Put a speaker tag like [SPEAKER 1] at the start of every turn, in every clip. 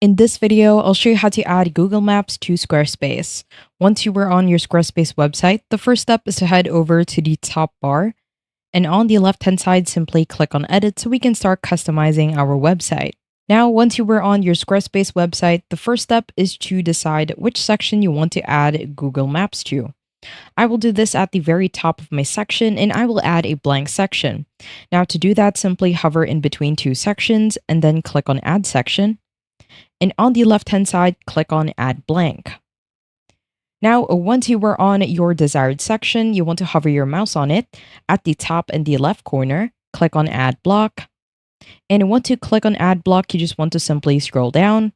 [SPEAKER 1] In this video, I'll show you how to add Google Maps to Squarespace. Once you are on your Squarespace website, the first step is to head over to the top bar, and on the left-hand side, simply click on Edit so we can start customizing our website. Now, once you were on your Squarespace website, the first step is to decide which section you want to add Google Maps to. I will do this at the very top of my section, and I will add a blank section. Now, to do that, simply hover in between two sections and then click on Add Section. And on the left-hand side, click on Add Blank. Now, once you were on your desired section, you want to hover your mouse on it. At the top and the left corner, click on Add Block. And once you click on Add Block, you just want to simply scroll down.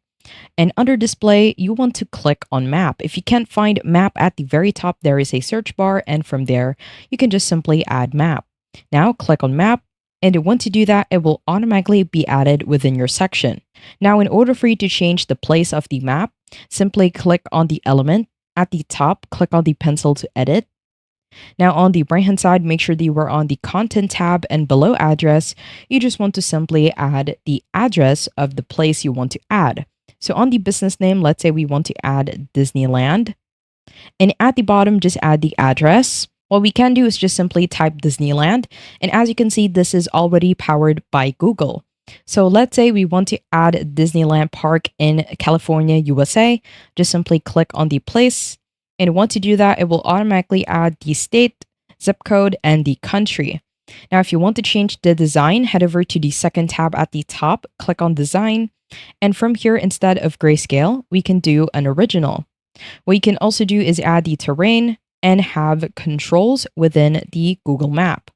[SPEAKER 1] And under Display, you want to click on Map. If you can't find Map at the very top, there is a search bar, and from there, you can just simply add Map. Now, click on Map. And once you do that, it will automatically be added within your section. Now, in order for you to change the place of the map, simply click on the element. At the top, click on the pencil to edit. Now, on the right-hand side, make sure that you are on the Content tab, and below Address, you just want to simply add the address of the place you want to add. So on the business name, let's say we want to add Disneyland. And at the bottom, just add the address. What we can do is just simply type Disneyland. And as you can see, this is already powered by Google. So let's say we want to add Disneyland Park in California, USA. Just simply click on the place. And once you do that, it will automatically add the state, zip code, and the country. Now, if you want to change the design, head over to the second tab at the top, click on Design. And from here, instead of grayscale, we can do an original. What you can also do is add the terrain and have controls within the Google Map.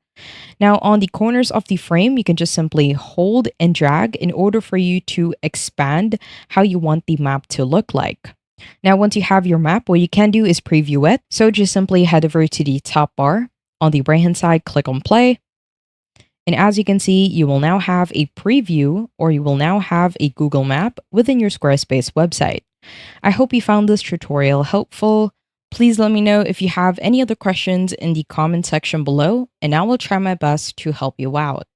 [SPEAKER 1] Now, on the corners of the frame, you can just simply hold and drag in order for you to expand how you want the map to look like. Now, once you have your map, what you can do is preview it. So just simply head over to the top bar. On the right-hand side, click on Play. And as you can see, you will now have a preview, or you will now have a Google Map within your Squarespace website. I hope you found this tutorial helpful. Please let me know if you have any other questions in the comment section below, and I will try my best to help you out.